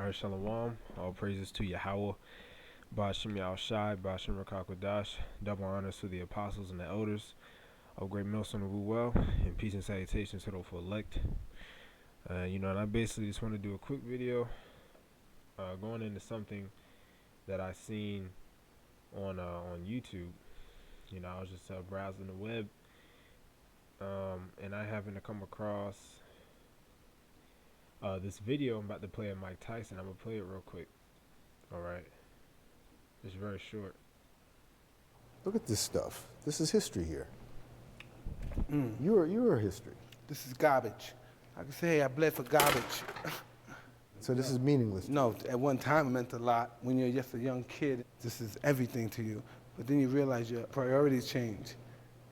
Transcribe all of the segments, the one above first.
Alright, Shalom. All praises to Yahweh. Bashim Shai, Bashim Rakakwadash. Double honors to the apostles and the elders of Great Millstone of Well, and peace and salutations to those for elect. And I basically just want to do a quick video going into something that I seen on YouTube. I was just browsing the web, and I happened to come across this video I'm about to play of Mike Tyson. I'm gonna play it real quick. All right, it's very short. Look at this stuff. This is history here. You're history. This is garbage. I can say, hey, I bled for garbage. So this is meaningless. No, at one time it meant a lot. When you're just a young kid, this is everything to you. But then you realize your priorities change.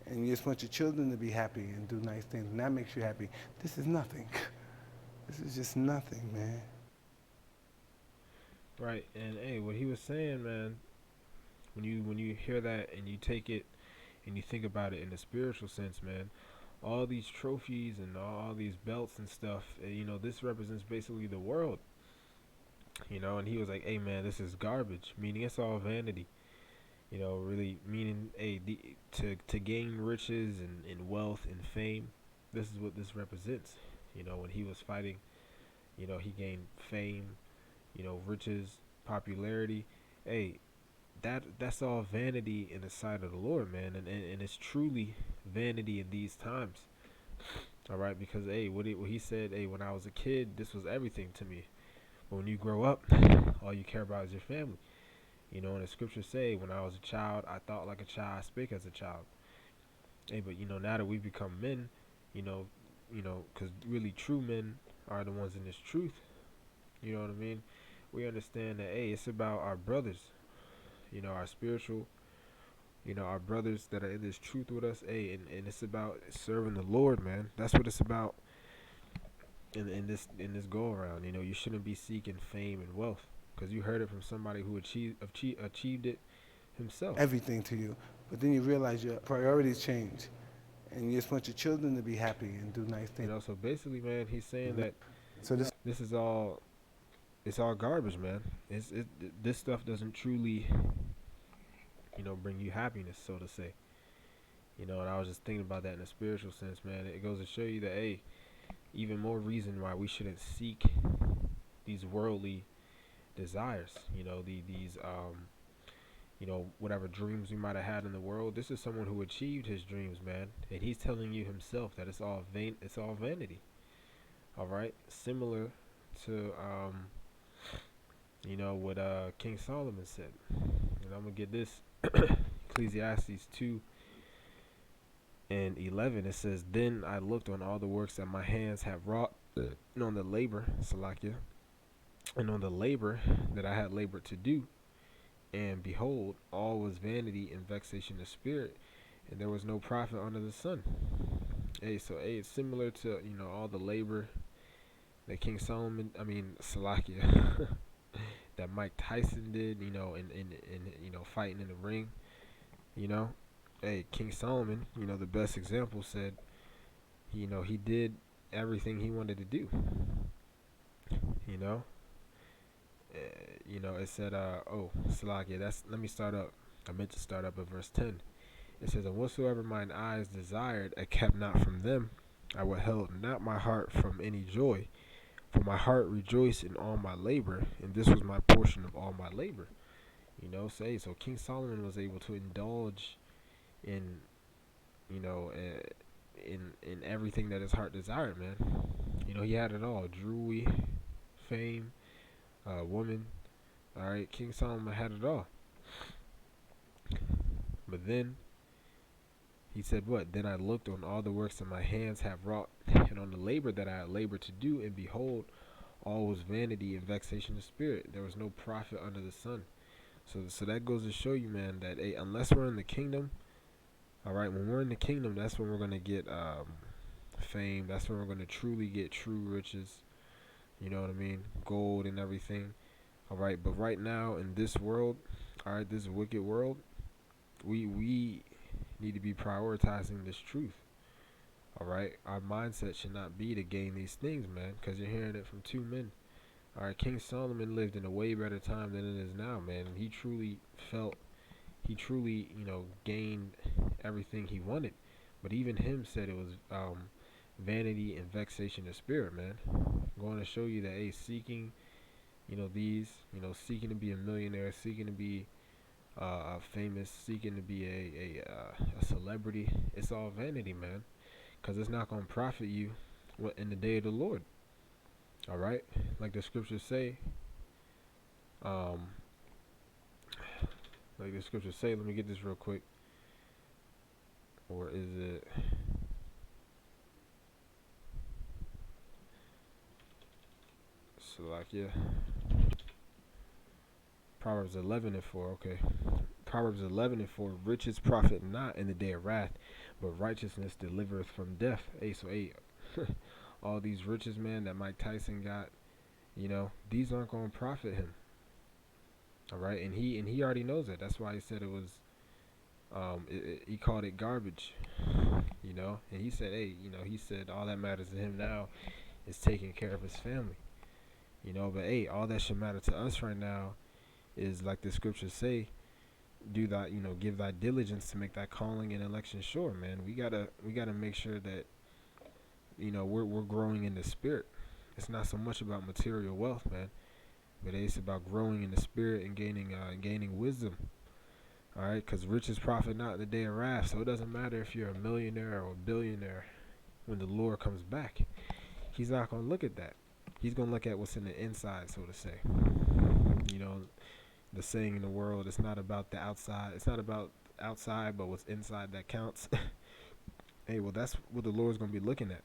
And you just want your children to be happy and do nice things, and that makes you happy. This is nothing. This is just nothing, man. Right, and hey, what he was saying, man, when you hear that and you take it and you think about it in a spiritual sense, man, all these trophies and all these belts and stuff, this represents basically the world. And he was like, hey man, this is garbage, meaning it's all vanity. Really meaning, hey, to gain riches and wealth and fame, this is what this represents. When he was fighting, he gained fame, riches, popularity. Hey, that's all vanity in the sight of the Lord, man, and it's truly vanity in these times. All right, because hey, what he said, hey, when I was a kid, this was everything to me. But when you grow up, all you care about is your family. And the scriptures say, when I was a child, I thought like a child, I spake as a child. Hey, but now that we become men, because really true men are the ones in this truth. You know what I mean? We understand that, hey, it's about our brothers, our spiritual, our brothers that are in this truth with us, hey, and it's about serving the Lord, man. That's what it's about in this go around. You shouldn't be seeking fame and wealth, because you heard it from somebody who achieved it himself. Everything to you. But then you realize your priorities change. And you just want your children to be happy and do nice things. So basically, man, he's saying that So this is all, it's all garbage, man. This stuff doesn't truly, bring you happiness, so to say. And I was just thinking about that in a spiritual sense, man. It goes to show you that, hey, even more reason why we shouldn't seek these worldly desires. These whatever dreams we might have had in the world. This is someone who achieved his dreams, man, and he's telling you himself that it's all vanity. All right, similar to what King Solomon said. And I'm gonna get this. Ecclesiastes 2:11. It says, "Then I looked on all the works that my hands have wrought, and on the labor, Salakia, and on the labor that I had labored to do. And behold, all was vanity and vexation of spirit, and there was no profit under the sun." Hey, so hey, it's similar to all the labor that King Solomon, Salakia, that Mike Tyson did, in fighting in the ring. Hey, King Solomon, the best example, said, he did everything he wanted to do. It said, Salakia, let me start up. I meant to start up at verse 10. It says, "And whatsoever mine eyes desired, I kept not from them. I withheld not my heart from any joy. For my heart rejoiced in all my labor, and this was my portion of all my labor." So King Solomon was able to indulge in, in everything that his heart desired, man. He had it all: jewelry, fame, woman. All right, King Solomon had it all. But then he said, "What? Then I looked on all the works that my hands have wrought, and on the labor that I had labored to do, and behold, all was vanity and vexation of spirit. There was no profit under the sun." So that goes to show you, man, that hey, unless we're in the kingdom, all right, when we're in the kingdom, that's when we're gonna get fame. That's when we're gonna truly get true riches. You know what I mean? Gold and everything. All right, but right now in this world, all right, this wicked world, we need to be prioritizing this truth. All right, our mindset should not be to gain these things, man, because you're hearing it from two men. All right, King Solomon lived in a way better time than it is now, man. He truly felt, he truly, gained everything he wanted. But even him said it was vanity and vexation of spirit, man. Going to show you that, hey, seeking, seeking to be a millionaire, seeking to be famous, seeking to be a celebrity, it's all vanity, man. Because it's not going to profit you in the day of the Lord. All right? Like the scriptures say, um, let me get this real quick. Or is it Salakia? Proverbs 11:4. Okay. Proverbs 11:4. Riches profit not in the day of wrath, but righteousness delivereth from death. Hey, so hey, all these riches, man, that Mike Tyson got, these aren't going to profit him. All right, and he already knows that. That's why he said it was. He called it garbage. And he said, hey, he said all that matters to him now is taking care of his family. But hey, all that should matter to us right now is, like the scriptures say, do that, give thy diligence to make thy calling and election sure, man. We gotta make sure that, we're growing in the spirit. It's not so much about material wealth, man, but it's about growing in the spirit and gaining wisdom. All right, because riches profit not in the day of wrath. So it doesn't matter if you're a millionaire or a billionaire. When the Lord comes back, He's not gonna look at that. He's gonna look at what's in the inside, so to say. The saying in the world, it's not about the outside. It's not about outside, but what's inside that counts. Hey, well, that's what the Lord's gonna be looking at.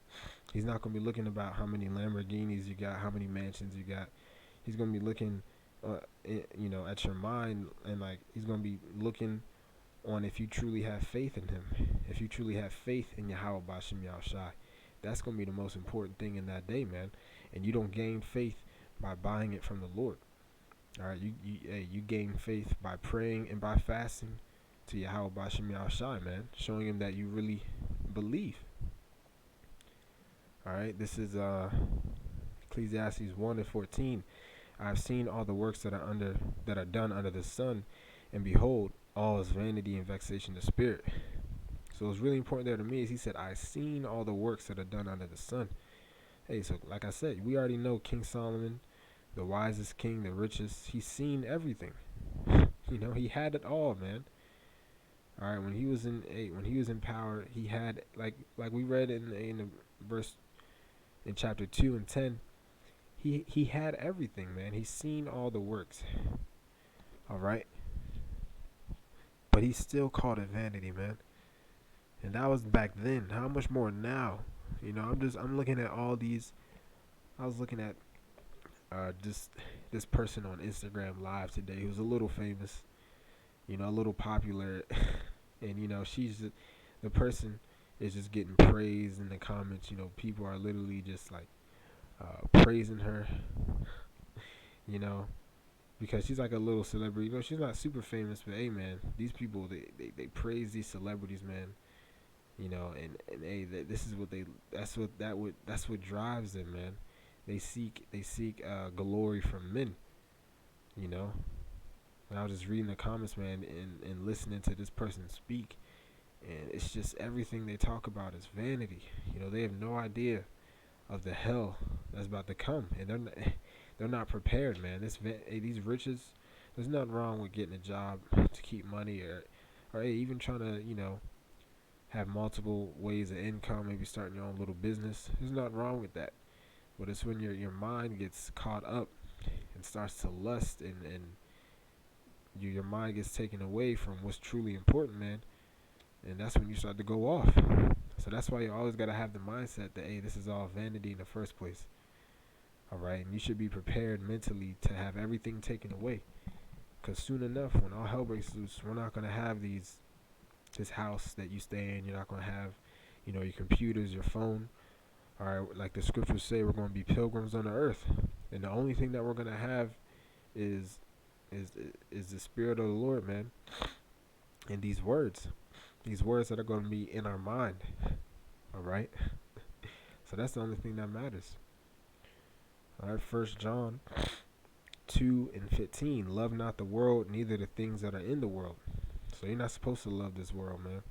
He's not gonna be looking about how many Lamborghinis you got, how many mansions you got. He's gonna be looking, at your mind, and like He's gonna be looking on if you truly have faith in Him, if you truly have faith in Yahweh Bashim Yahushai. That's gonna be the most important thing in that day, man. And you don't gain faith by buying it from the Lord. All right, you gain faith by praying and by fasting to Yahweh Bashim Yahushai, man, showing Him that you really believe. All right, this is Ecclesiastes 1:14. I have seen all the works that are done under the sun, and behold, all is vanity and vexation of spirit. So what's really important there to me is he said, I've seen all the works that are done under the sun. Hey, so like I said, we already know King Solomon, the wisest king, the richest. He's seen everything. He had it all, man. All right, when he was in power, he had like we read in the verse in chapter 2 and 10. He had everything, man. He's seen all the works. All right, but he still called it vanity, man. And that was back then. How much more now? I'm looking at all these. I was looking at this person on Instagram Live today who's a little famous, a little popular, and she's the person is just getting praised in the comments. People are literally just like praising her, because she's like a little celebrity. She's not super famous, but hey, man, these people they praise these celebrities, man. And hey, this is what that's what drives them, man. They seek glory from men. And I was just reading the comments, man, and listening to this person speak, and it's just everything they talk about is vanity. They have no idea of the hell that's about to come, and they're not prepared, man. These riches, there's nothing wrong with getting a job to keep money, or hey, even trying to have multiple ways of income, maybe starting your own little business. There's nothing wrong with that. But it's when your mind gets caught up and starts to lust, and your mind gets taken away from what's truly important, man. And that's when you start to go off. So that's why you always got to have the mindset that, hey, this is all vanity in the first place. All right? And you should be prepared mentally to have everything taken away. Because soon enough, when all hell breaks loose, we're not going to have this house that you stay in. You're not going to have, your computers, your phone. All right, like the scriptures say, we're going to be pilgrims on the earth, and the only thing that we're going to have is the Spirit of the Lord, man, and these words that are going to be in our mind. All right, so that's the only thing that matters. All right, 1 John 2:15. Love not the world, neither the things that are in the world. So you're not supposed to love this world, man.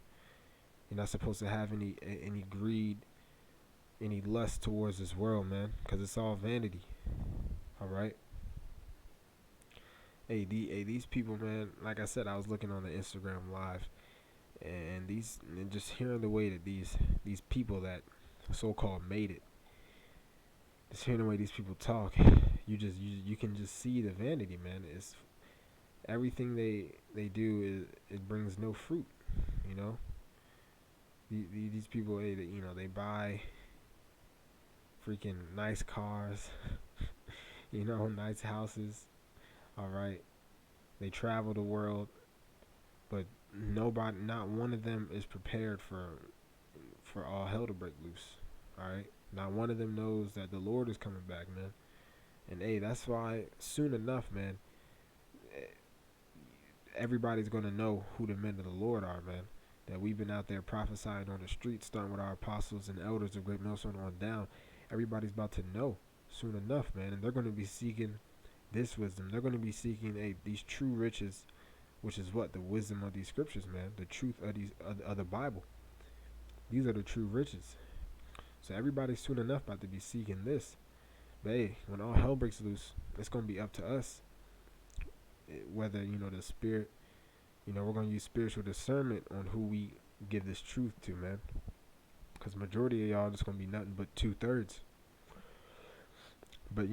You're not supposed to have any greed, any lust towards this world, man, because it's all vanity. All right. Hey, these people, man. Like I said, I was looking on the Instagram live, and just hearing the way that these people that so-called made it, just hearing the way these people talk, you can just see the vanity, man. It's everything they do is it brings no fruit, you know. These people, they buy freaking nice cars, nice houses. All right, they travel the world, but not one of them is prepared for all hell to break loose. All right, not one of them knows that the Lord is coming back, man. And hey, that's why soon enough, man, everybody's gonna know who the men of the Lord are, man. That we've been out there prophesying on the streets, starting with our apostles and elders of Great Millstone on down. Everybody's about to know soon enough, man, and they're going to be seeking this wisdom. They're going to be seeking these true riches, which is what the wisdom of these scriptures, man. The truth of the Bible. These are the true riches. So everybody's soon enough about to be seeking this. But hey, when all hell breaks loose, it's going to be up to us. Whether the spirit. We're going to use spiritual discernment on who we give this truth to, man. Because majority of y'all just going to be nothing but 2/3. But,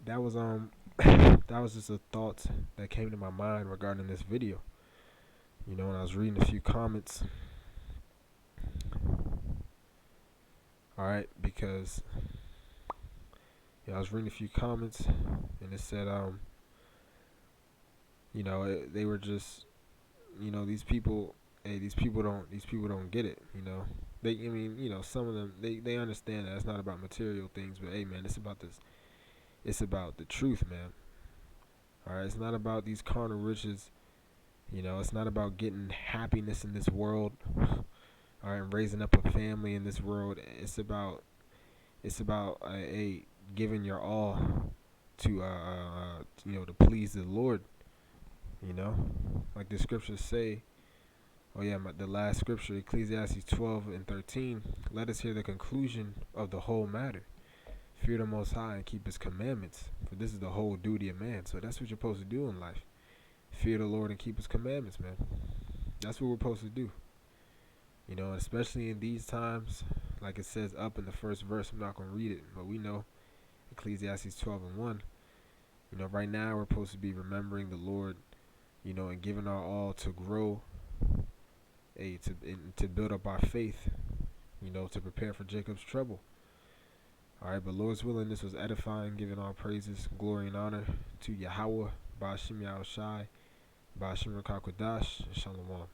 that was that was just a thought that came to my mind regarding this video. And I was reading a few comments. Alright, because I was reading a few comments and it said, they were just these people don't get it, some of them they understand that it's not about material things, but hey, man, it's about the truth, man. All right, it's not about these carnal riches, it's not about getting happiness in this world, all right, and raising up a family in this world. It's about giving your all to to please the Lord, like the scriptures say. Oh yeah, the last scripture, Ecclesiastes 12:13. Let us hear the conclusion of the whole matter. Fear the Most High and keep His commandments, for this is the whole duty of man. So that's what you're supposed to do in life. Fear the Lord and keep His commandments, man. That's what we're supposed to do. Especially in these times, like it says up in the first verse. I'm not gonna read it, but we know Ecclesiastes 12:1. Right now we're supposed to be remembering the Lord, and giving our all to grow. To build up our faith, to prepare for Jacob's trouble. Alright, but Lord's willing, this was edifying, giving all praises, glory, and honor to Yahweh, Ba'ashim Yahushai, Ba'ashim Rakakwadash, and Shalom.